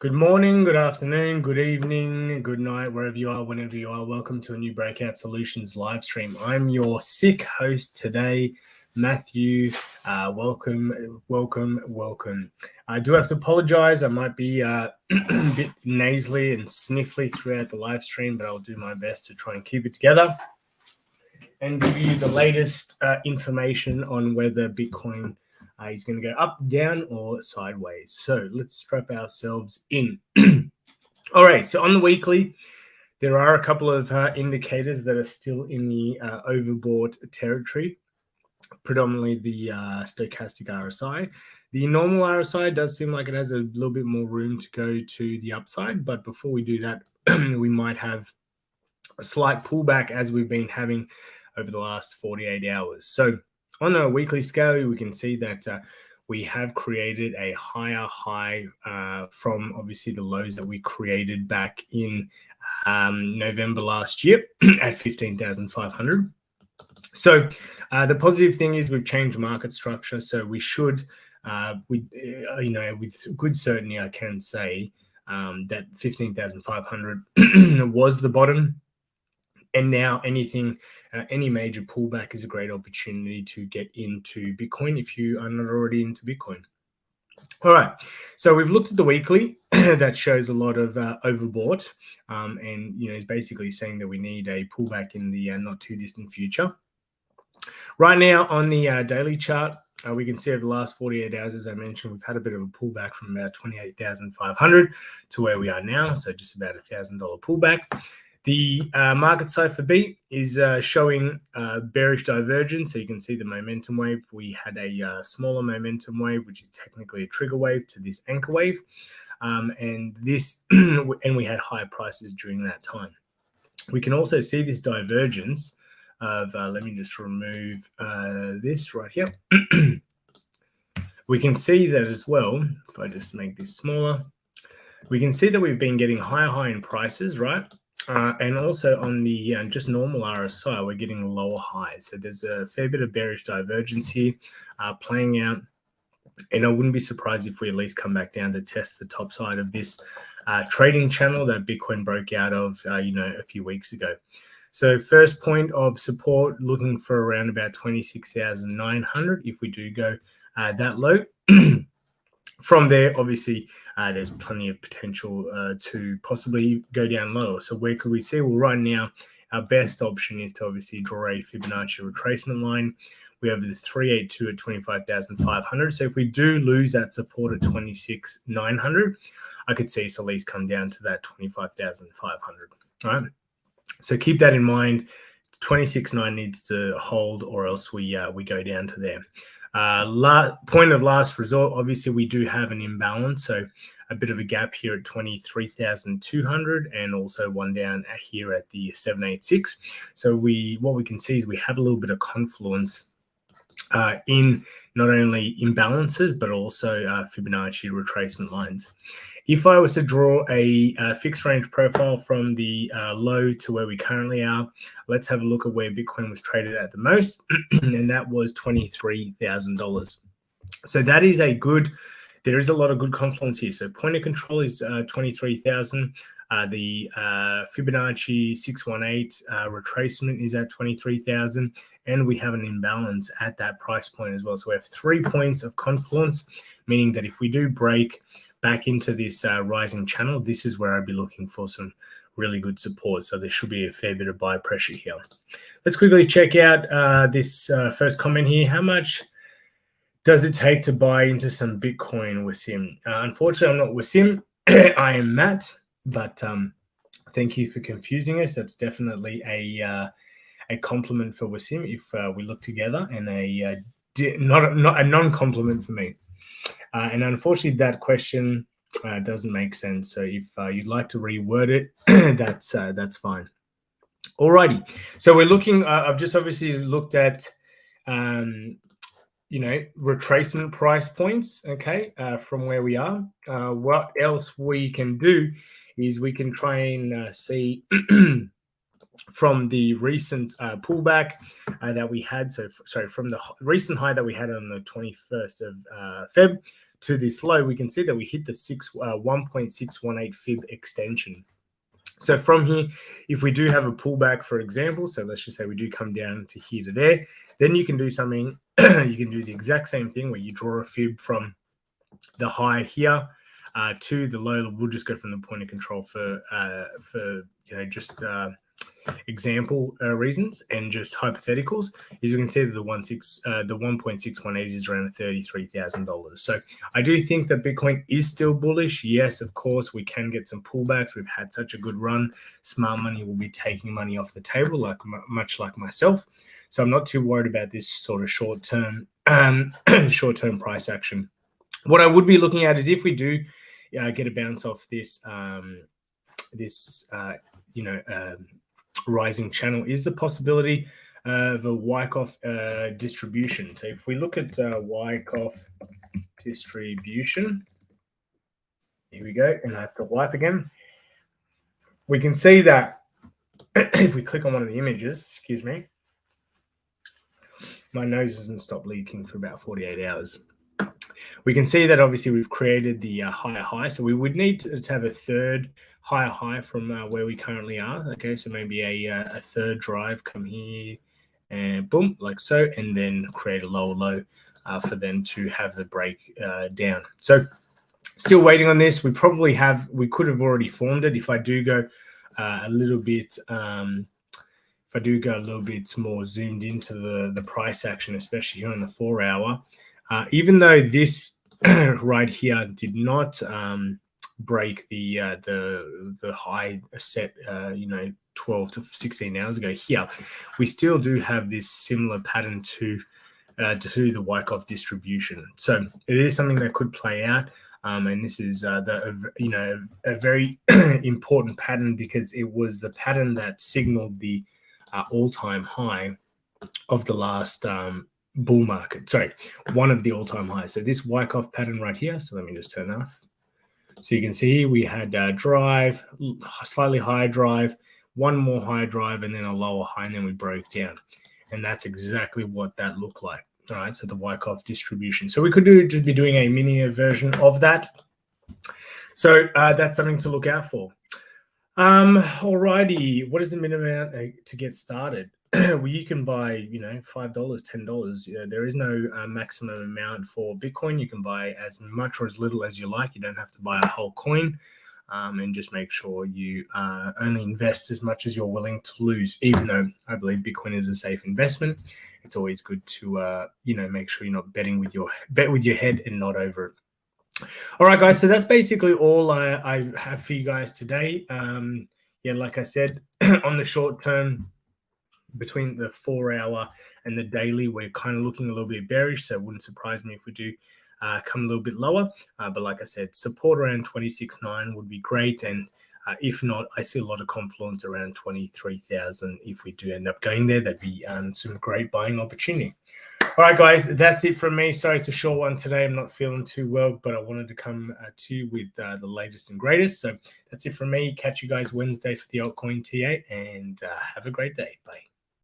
Good morning, good afternoon, good evening, good night, wherever you are, whenever you are. Welcome to a new Breakout Solutions live stream. I'm your sick host today, Matthew. Welcome. I do have to apologize. I might be a bit nasally and sniffly throughout the live stream, but I'll do my best to try and keep it together and give you the latest information on whether Bitcoin is going to go up, down, or sideways. So let's strap ourselves in. All right, so on the weekly, there are a couple of indicators that are still in the overbought territory, predominantly the stochastic RSI. The normal RSI does seem like it has a little bit more room to go to the upside, but before we do that, we might have a slight pullback as we've been having over the last 48 hours. So on a weekly scale, we can see that we have created a higher high from obviously the lows that we created back in November last year at 15,500. So the positive thing is we've changed market structure. So we should, with good certainty, I can say that 15,500 was the bottom. And now any major pullback is a great opportunity to get into Bitcoin if you are not already into Bitcoin. All right, so we've looked at the weekly that shows a lot of overbought, and is basically saying that we need a pullback in the not too distant future. Right now on the daily chart, we can see over the last 48 hours, as I mentioned, we've had a bit of a pullback from about 28,500 to where we are now, so just about $1,000 pullback. The market cipher B is showing bearish divergence. So you can see the momentum wave. We had a smaller momentum wave, which is technically a trigger wave to this anchor wave. And we had higher prices during that time. We can also see this divergence of, let me just remove this right here. We can see that as well. If I just make this smaller, we can see that we've been getting higher in prices, right? And also on the just normal RSI, we're getting lower highs. So there's a fair bit of bearish divergence here playing out. And I wouldn't be surprised if we at least come back down to test the top side of this trading channel that Bitcoin broke out of, a few weeks ago. So first point of support, looking for around about 26,900 if we do go that low. From there, obviously, there's plenty of potential to possibly go down lower. So where could we see? Well, right now, our best option is to obviously draw a Fibonacci retracement line. We have the 382 at 25,500. So if we do lose that support at 26,900, I could see us at least come down to that 25,500. All right. So keep that in mind. 26,900 needs to hold, or else we go down to there. Point of last resort, obviously we do have an imbalance, so a bit of a gap here at 23,200 and also one down here at the 786. So what we can see is we have a little bit of confluence in not only imbalances but also Fibonacci retracement lines. If I was to draw a fixed range profile from the low to where we currently are, let's have a look at where Bitcoin was traded at the most, and that was $23,000. So that is there is a lot of good confluence here. So point of control is 23,000. The Fibonacci 618 retracement is at 23,000, and we have an imbalance at that price point as well. So we have 3 points of confluence, meaning that if we do break back into this rising channel, this is where I'd be looking for some really good support. So there should be a fair bit of buy pressure here. Let's quickly check out this first comment here. How much does it take to buy into some Bitcoin, Wasim? Unfortunately, I'm not Wasim. I am Matt, but thank you for confusing us. That's definitely a compliment for Wasim if we look together, and not a non-compliment for me. And unfortunately, that question doesn't make sense. So if you'd like to reword it, that's fine. Alrighty. So we're looking. I've just obviously looked at, retracement price points. Okay, from where we are. What else we can do is we can try and see from the recent pullback that we had. So, sorry, from the recent high that we had on the 21st of Feb to this low, we can see that we hit the 1.618 fib extension. So from here, if we do have a pullback, for example, so let's just say we do come down to here to there, then you can do something. You can do the exact same thing where you draw a fib from the high here to the low. We'll just go from the point of control for just example reasons and just hypotheticals. As you can see that the 1.618 is around $33,000. So I do think that Bitcoin is still bullish. Yes, of course, we can get some pullbacks. We've had such a good run. Smart money will be taking money off the table, much like myself. So I'm not too worried about this sort of short-term price action. What I would be looking at is if we do get a bounce off this rising channel, is the possibility of a Wyckoff distribution. So if we look at Wyckoff distribution, here we go, and I have to wipe again. We can see that if we click on one of the images, excuse me, my nose hasn't stopped leaking for about 48 hours. We can see that obviously we've created the higher high. So we would need to have a third higher high from where we currently are. Okay, so maybe a third drive come here and boom, like so, and then create a lower low for them to have the break down. So still waiting on this. We could have already formed it. If I do go a little bit more zoomed into the price action, especially here on the 4 hour, even though this right here did not break the high set 12 to 16 hours ago here, we still do have this similar pattern to the Wyckoff distribution. So it is something that could play out. And this is a very important pattern because it was the pattern that signaled the all-time high of the last bull market. Sorry, one of the all-time highs. So this Wyckoff pattern right here. So let me just turn off. So you can see we had drive, slightly higher drive, one more high drive, and then a lower high, and then we broke down. And that's exactly what that looked like. All right, so the Wyckoff distribution. So we could just be doing a mini version of that. So that's something to look out for. Alrighty, what is the minimum amount to get started? Well, you can buy, $5, $10. There is no maximum amount for Bitcoin. You can buy as much or as little as you like. You don't have to buy a whole coin. And just make sure you only invest as much as you're willing to lose. Even though I believe Bitcoin is a safe investment, it's always good to make sure you're not bet with your head and not over it. All right, guys. So that's basically all I have for you guys today. Like I said, on the short term, between the 4 hour and the daily, we're kind of looking a little bit bearish. So it wouldn't surprise me if we do come a little bit lower. But like I said, support around 26.9 would be great. And if not, I see a lot of confluence around 23,000. If we do end up going there, that'd be some great buying opportunity. All right, guys, that's it from me. Sorry, it's a short one today. I'm not feeling too well, but I wanted to come to you with the latest and greatest. So that's it from me. Catch you guys Wednesday for the altcoin TA, and have a great day. Bye.